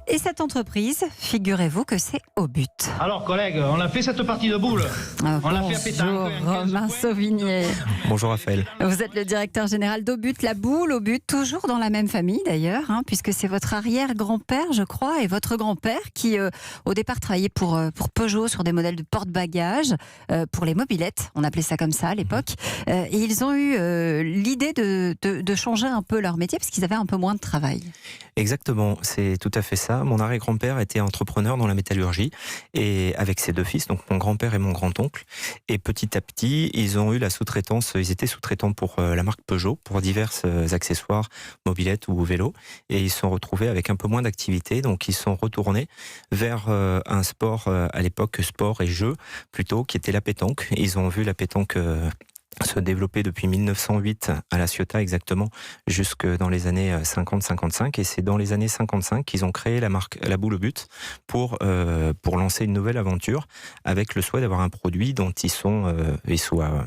Et cette entreprise, figurez-vous que c'est Au But. Alors collègues, on a fait cette partie de boule. On l'a fait à pétanque. Bonjour Romain Sauvigné. Bonjour Raphaël. Vous êtes le directeur général d'Au But, la boule Au But, toujours dans la même famille d'ailleurs, puisque c'est votre arrière-grand-père, je crois, et votre grand-père qui, au départ, travaillait pour Peugeot sur des modèles de porte-bagages, pour les mobylettes, on appelait ça comme ça à l'époque. Et ils ont eu l'idée de changer un peu leur métier parce qu'ils avaient un peu moins de travail. Exactement, c'est tout à fait ça. Mon arrière-grand-père était entrepreneur dans la métallurgie et avec ses deux fils, donc mon grand-père et mon grand-oncle. Et petit à petit, ils ont eu la sous-traitance, ils étaient sous-traitants pour la marque Peugeot, pour divers accessoires, mobylettes ou vélos. Et ils se sont retrouvés avec un peu moins d'activité, donc ils sont retournés vers un sport, à l'époque sport et jeu, plutôt, qui était la pétanque. Ils ont vu la pétanque se développer depuis 1908 à La Ciotat exactement, jusque dans les années 50-55, et c'est dans les années 55 qu'ils ont créé la marque La Boule Au But pour lancer une nouvelle aventure avec le souhait d'avoir un produit dont ils soient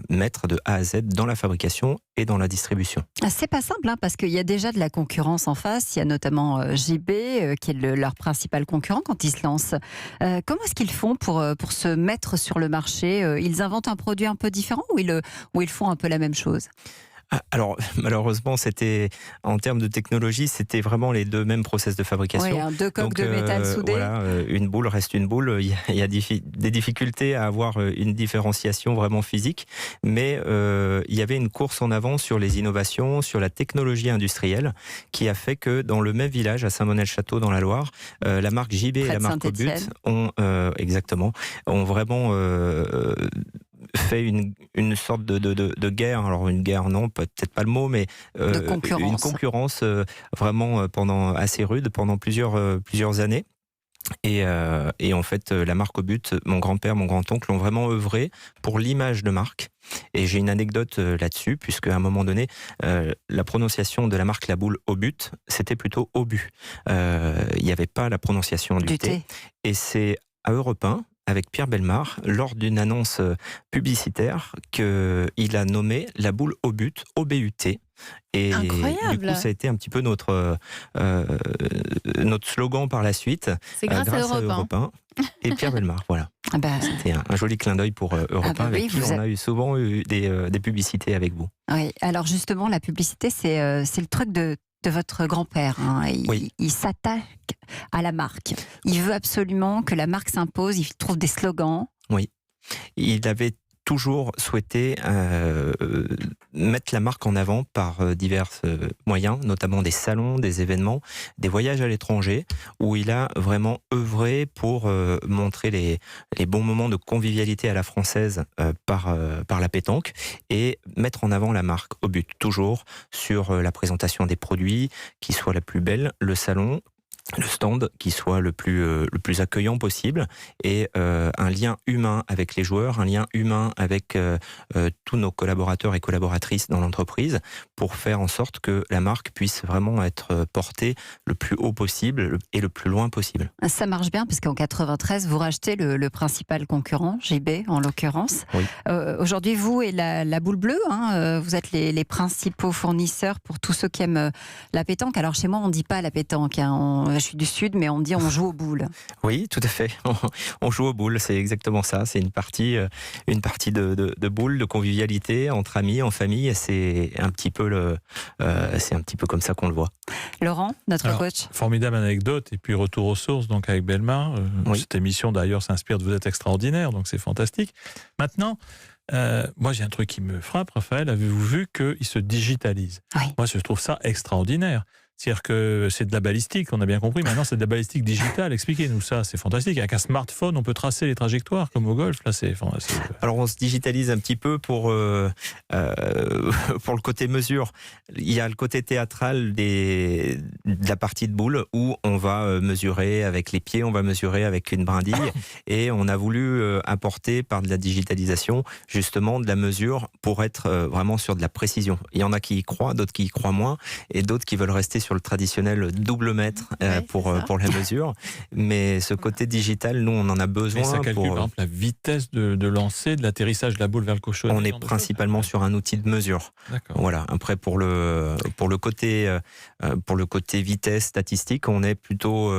maîtres de A à Z dans la fabrication et dans la distribution. C'est pas simple, parce qu'il y a déjà de la concurrence en face. Il y a notamment JB, qui est leur principal concurrent quand ils se lancent. Comment est-ce qu'ils font pour se mettre sur le marché? Ils inventent un produit un peu différent ou ils font un peu la même chose? Alors, malheureusement, en termes de technologie, c'était vraiment les deux mêmes process de fabrication. Oui, deux coques de métal soudées. Voilà, une boule reste une boule. Il y a des difficultés à avoir une différenciation vraiment physique, mais il y avait une course en avant sur les innovations, sur la technologie industrielle, qui a fait que dans le même village, à Saint-Monnet-le-Château, dans la Loire, la marque JB et la marque Au But ont vraiment fait une sorte de guerre, alors une guerre non, peut-être pas le mot, mais une concurrence vraiment assez rude pendant plusieurs années. Et en fait, la marque Au But, mon grand-père, mon grand-oncle ont vraiment œuvré pour l'image de marque. Et j'ai une anecdote là-dessus, puisque à un moment donné, la prononciation de la marque La Boule Au But, c'était plutôt Au But. Il n'y avait pas la prononciation du T. Et c'est à Europe 1, avec Pierre Bellemare, lors d'une annonce publicitaire, qu'il a nommé La Boule Au But, OBUT. Et incroyable. Du coup, ça a été un petit peu notre slogan par la suite. C'est grâce à Europe 1. Et Pierre Bellemare, voilà. C'était un joli clin d'œil pour Europe 1, avec qui on a souvent eu des publicités avec vous. Oui, alors justement, la publicité, c'est le truc de votre grand-père. Il s'attaque à la marque. Il veut absolument que la marque s'impose, il trouve des slogans. Oui, il avait toujours souhaité mettre la marque en avant par divers moyens, notamment des salons, des événements, des voyages à l'étranger, où il a vraiment œuvré pour montrer les bons moments de convivialité à la française par la pétanque, et mettre en avant la marque Au But, toujours sur la présentation des produits, qui soit la plus belle, le salon, le stand qui soit le plus accueillant possible, et un lien humain avec les joueurs, un lien humain avec tous nos collaborateurs et collaboratrices dans l'entreprise, pour faire en sorte que la marque puisse vraiment être portée le plus haut possible et le plus loin possible. Ça marche bien, parce qu'en 93, vous rachetez le principal concurrent, JB en l'occurrence. Oui. Aujourd'hui, vous et la Boule Bleue, vous êtes les principaux fournisseurs pour tous ceux qui aiment la pétanque. Alors chez moi, on ne dit pas la pétanque, je suis du Sud, mais on dit on joue aux boules. Oui, tout à fait. On joue aux boules, c'est exactement ça. C'est une partie de boules, de convivialité entre amis, en famille. Et c'est un petit peu comme ça qu'on le voit. Laurent, notre coach. Formidable anecdote, et puis retour aux sources, donc avec Bellemare. Oui. Cette émission d'ailleurs s'inspire de Vous êtes extraordinaire, donc c'est fantastique. Maintenant, moi j'ai un truc qui me frappe, Raphaël. Avez-vous vu qu'il se digitalise? Oui. Moi je trouve ça extraordinaire. C'est-à-dire que c'est de la balistique, on a bien compris. Maintenant, c'est de la balistique digitale. Expliquez-nous ça, c'est fantastique. Avec un smartphone, on peut tracer les trajectoires comme au golf. Là, Alors, on se digitalise un petit peu pour le côté mesure. Il y a le côté théâtral de la partie de boule, où on va mesurer avec les pieds, on va mesurer avec une brindille, et on a voulu apporter par de la digitalisation justement de la mesure pour être vraiment sur de la précision. Il y en a qui y croient, d'autres qui y croient moins, et d'autres qui veulent rester sur le traditionnel double mètre pour la mesure. Mais ce côté digital, nous, on en a besoin. Et ça calcule, par exemple, la vitesse de lancer, de l'atterrissage de la boule vers le cochonnet. On est principalement sur un outil de mesure. D'accord. Voilà. Après, pour le côté vitesse statistique, on est plutôt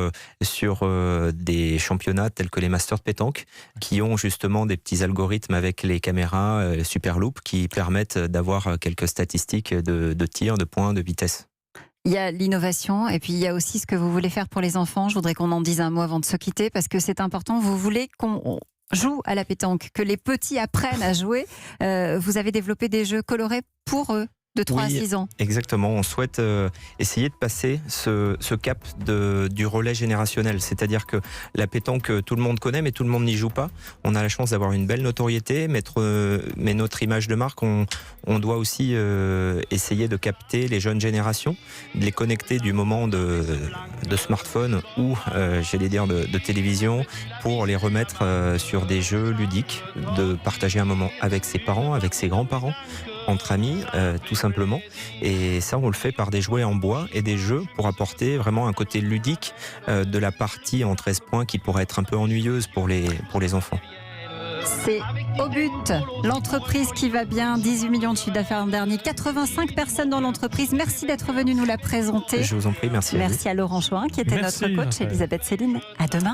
sur des championnats tels que les Masters de pétanque, qui ont justement des petits algorithmes avec les caméras Superloop qui permettent d'avoir quelques statistiques de tir, de points, de vitesse. Il y a l'innovation et puis il y a aussi ce que vous voulez faire pour les enfants. Je voudrais qu'on en dise un mot avant de se quitter parce que c'est important. Vous voulez qu'on joue à la pétanque, que les petits apprennent à jouer. Vous avez développé des jeux colorés pour eux. De 3 à 6 ans. Exactement. On souhaite essayer de passer ce cap du relais générationnel. C'est-à-dire que la pétanque, tout le monde connaît, mais tout le monde n'y joue pas. On a la chance d'avoir une belle notoriété, mais notre image de marque, on doit aussi essayer de capter les jeunes générations, de les connecter du moment de smartphone ou, j'allais dire, de télévision, pour les remettre sur des jeux ludiques, de partager un moment avec ses parents, avec ses grands-parents, entre amis, tout simplement. Et ça, on le fait par des jouets en bois et des jeux pour apporter vraiment un côté ludique de la partie en 13 points qui pourrait être un peu ennuyeuse pour les enfants. C'est Au But, l'entreprise qui va bien, 18 millions de chiffre d'affaires l'an dernier, 85 personnes dans l'entreprise. Merci d'être venu nous la présenter. Je vous en prie, merci. Merci à Laurent Choin qui était notre coach, Elisabeth Céline. À demain.